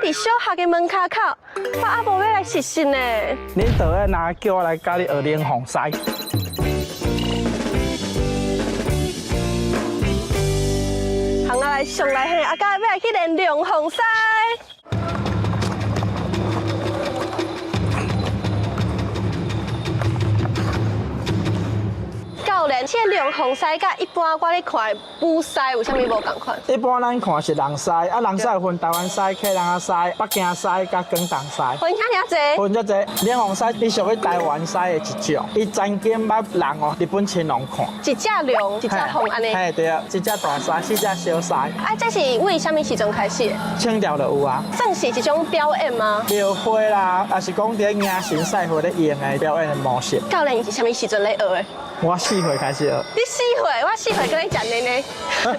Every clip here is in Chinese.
伫小学的门骹口，我还无要来实习呢。恁倒要拿叫我来教你学练防晒。行啊来上来嘿，阿家要来去练量防晒。教练，这量防晒甲一般我咧看的雾晒有啥物无共款？一般咱看是人晒，人晒有分台湾晒、客人晒、北京晒、甲广东晒。分遐尔济？分遮济，练防晒伊属于台湾晒的一种，伊全景捌人哦，日本青龙看。一只量，一只风安尼。嘿，对啊，一只大晒，四只小晒。啊，这是为什么时阵开始的？清朝就有啊。算是一种表演吗？庙会啦，也是讲伫迎神赛会咧用的表演的模式。教练是啥物时阵咧学的？我4岁开始学。你4岁，我4岁跟你讲的呢。你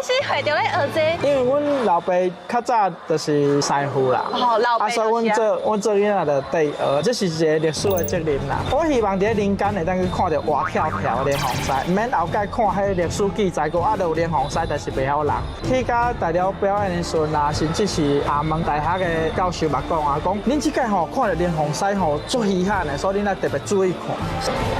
4岁就咧学这？因为阮老爸较早就是师傅啦，哦，老爸所以阮做囡仔就得学，这是一个历史的责任啦。我希望伫人间会当去看到活跳跳的练防晒，唔免后盖看迄历史记载过啊，就有练防晒，但是袂晓人。去到大了表演的时阵啊，甚至是厦门大学的教授嘛讲啊，讲恁即届吼看到练防晒吼足稀罕的，所以恁要特别注意看。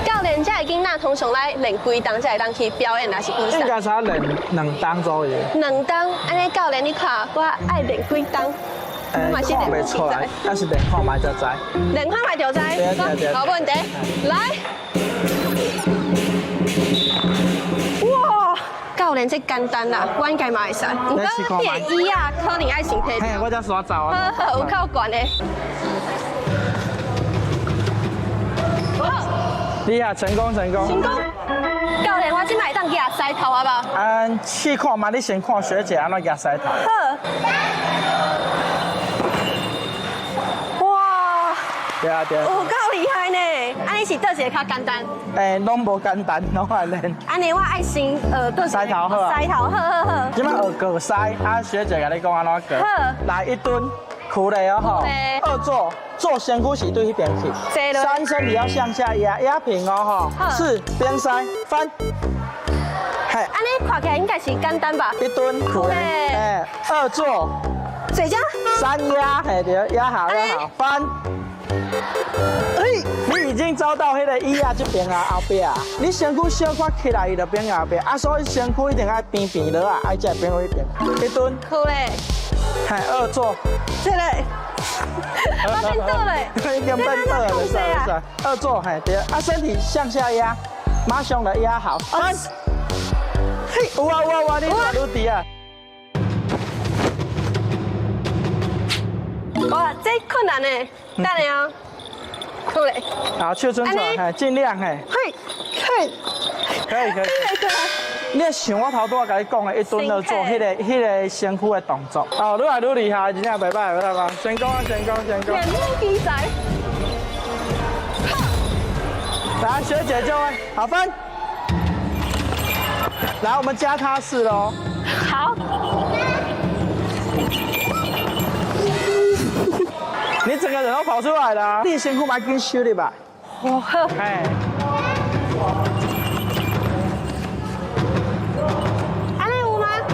教练，这个囡仔通常来练几档才会当去表演，还是比赛？应该是练2档左右。2档，安尼教练你看，我爱练几档？看袂出来，但是练看卖就知。练看卖就知。对。好问题，来。哇，教练这简单啦，我应该嘛会使。不过你的椅啊，可能爱先提掉。我才耍走啊。好，有够悬的。厉害，成功。成功。教练，我今摆当压晒头好不好？试看嘛，你先看学姐安怎压晒头。好。哇。对啊。有够厉害呢！安尼是倒一个较简单？拢无简单，拢爱练。安尼我爱先倒晒头好啊。晒头好。今摆学割晒，学姐甲你讲安怎割。好。来1吨。苦的哦吼，2做身躯是对迄边去，3身体要向下压，压平哦吼，4边塞翻，嘿，安尼看起来应该是简单吧？1吨苦的，2做，谁家？3压，嘿对，压好翻。你已经走到迄个椅啊这边啊后壁啊，你身躯小可起来伊就变后壁，所以身躯一定爱平落啊，爱才变为平。1吨，苦嘞，嘿2做。这嘞，我变倒嘞，已经变倒了，是2做，嘿对，身体向下压，马上来压好，翻，嘿，有啊，你愈低啊。哇，这困难呢，等下哦，苦嘞。好，手伸出来，嘿，尽量嘿。可以。你想我头拄仔甲你讲的1吨2做迄个身躯的动作，愈来愈厉害，真正袂歹，成功。全面比赛。来，学姐就会好分。来，我们加他4咯。好。你整个人都跑出来了，你身躯蛮紧收的吧？哦好。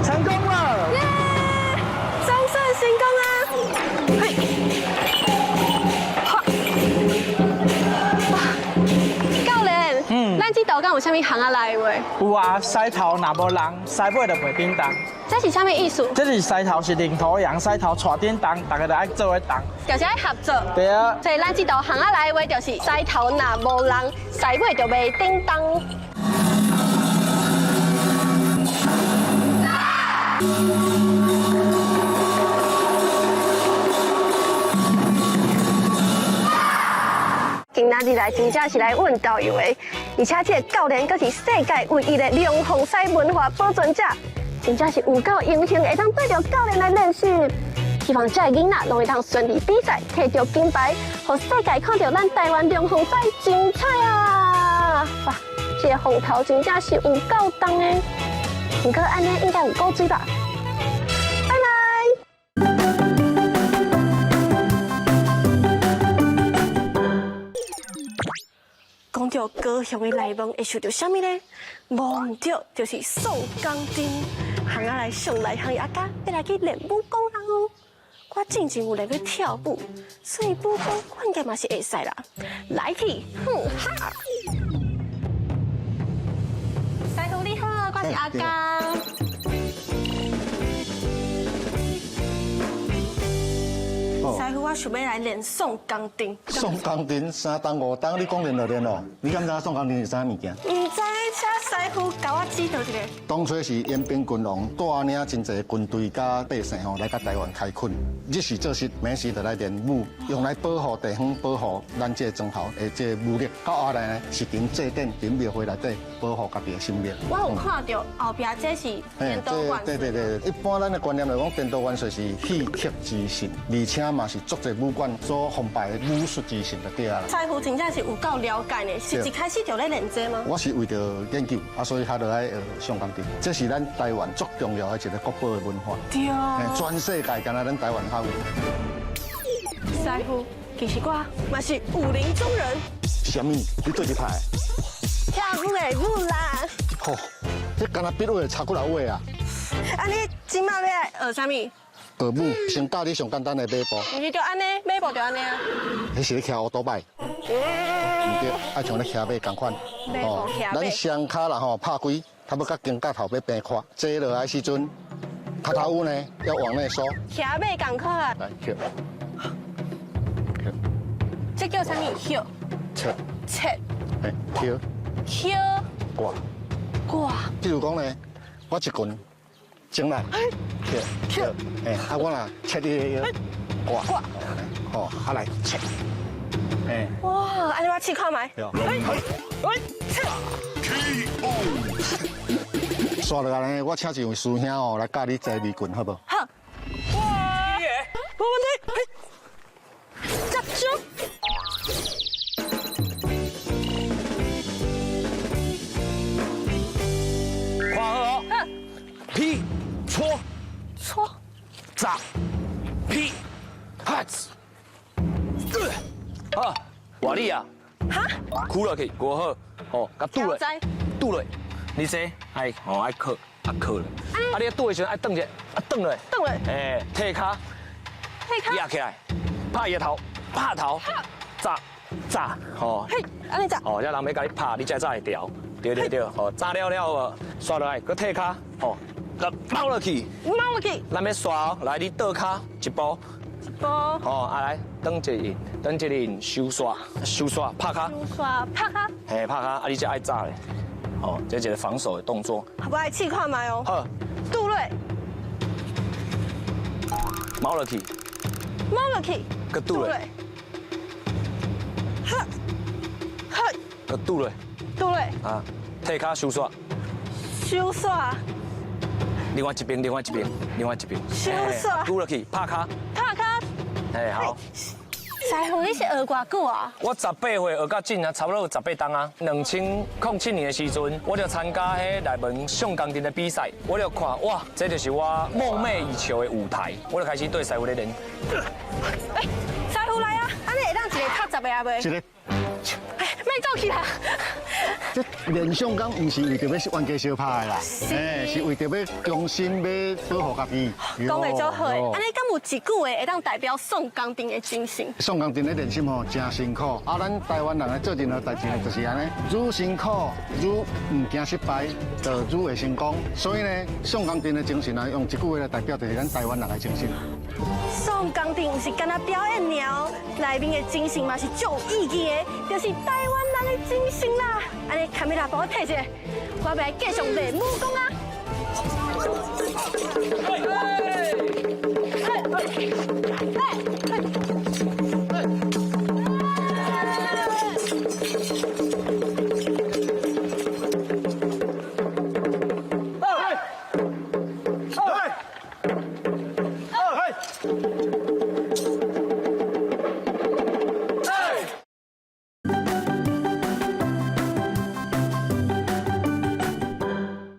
成功了！耶，总算成功啊！嘿，好，教练，咱这道讲有啥物行啊来话？有啊，西头若无人，西尾就袂叮当。这是啥物意思？这是西头是领头羊，西头带叮当，大家就爱做伙动。就是爱合作。对啊。所以咱这道行啊来话就是西头若无人，西尾就袂叮当。今仔日来真正是来问导游的，而且这个教练阁是世界唯一的量防晒文化保存者，真正是有够荣幸会当对着教练来练习。希望这个囡仔拢会当顺利比赛，摕到金牌，让世界看到咱台湾量防晒精彩啊！哇，这个风头真正是有够重的，不过安尼应该有够水吧？拜拜。讲到高雄的内蒙，会想到啥物呢？无唔对，就是宋钢筋。行啊来上内行阿家，要来去练武功人哦。我之前有来过跳舞，所以武功我应该嘛是会使啦。来去，哼哈！师傅你好，我是阿刚。师傅，我想要来练宋钢钉。宋钢钉3档5档，你讲练就练咯。你敢知宋钢钉是啥物件？唔知，请师傅教我指导一下。当初是延平君王带领真侪军队甲百姓吼来甲台湾开垦，日时做事，晚时就来练武，用来保护地方，保护咱这个庄头的这个武力。到后来呢，是凭祭典、凭庙会内底保护家己的性命。我有看到后壁这是颠倒万岁。对，一般咱的观念来讲，颠倒万岁是戏曲之神，而且嘛是足侪武馆所奉拜的武术之神就对啊。师傅真正是有够了解呢，是一开始就咧练这吗？我是为着研究啊，所以他就来上钢钉。这是咱台湾最重要的一个国宝的文化。对啊。全世界敢若咱台湾较有。师傅，其实我嘛是武林中人。什么？你对一派？跳舞的舞啦。吼，这敢若笔画插过来画啊？啊，你今麦要来学啥物？学武先教你上简单的马步。唔是就安尼，马步就安尼啊。你是咧骑乌多摆？唔对，爱像咧骑马同款。马步骑马。咱双脚啦吼拍开，差不多甲肩胛头要平跨，坐落来时阵，脚头舞呢要往内缩。骑马同款啊。来跳。这叫啥物？跳。切。切。哎，跳。跳。挂。挂。比如讲呢，我一棍整来，跳，哎，啊我若切你的腰，挂，哦，啊来切，哎，哇，安尼我试看卖。刷落来呢，我请一位师兄哦来教你坐迷棍，好不好？好。哇，没问题。集中。看好哦。劈，搓，搓，砸，劈，哈子，好，换你啊。哈？箍落去，过好，哦，甲拄落，拄落，你说，爱，哦，爱靠，靠了。啊，你拄的时候爱蹬者，蹬落，蹬落，哎，踢骹，压起来，拍伊头，拍头，砸，哦，嘿，安尼砸，哦，这人要甲你拍，你才会调。对，哦，炸了了，刷落来，搁踢骹，哦，搁猫落去，咱要刷哦，来你倒骹一步，哦，啊来，转一轮，收刷，拍骹，嘿，拍骹，啊你才爱炸咧，哦，这一个防守的动作，我来试看卖哦，好，拄落，猫落去，搁拄落，搁拄落。啊，踢骹收刷，另外一边，收刷，拄落去，拍骹，哎好。师傅，你是学偌久啊？我18岁学到进啊，差不多有18档啊。2007年的时阵，我就参加迄内门上钢钉的比赛，我就看哇，这就是我梦寐以求的舞台，我就开始对师傅咧练。哎，师傅来啊！安尼会当一个拍10个啊袂？一个。哎，莫走去啦！这练上钢唔是为着要冤家相拍的啦，哎，是为着要强心要保护家己。讲得真好诶，安尼敢有一句话会当代表宋钢钉的精神？宋钢钉的练习吼真辛苦，啊，咱台湾人咧做任何代志就是安尼，愈辛苦愈唔惊失败，就愈会成功。所以呢，宋钢钉的精神啊，用一句话来代表就是咱台湾人的精神。宋钢钉唔是干那表演尔，内面的精神嘛是足有意义的，就是台湾人的精神啦。安尼，卡米拉帮我睇一下，我要来继续练武功啊！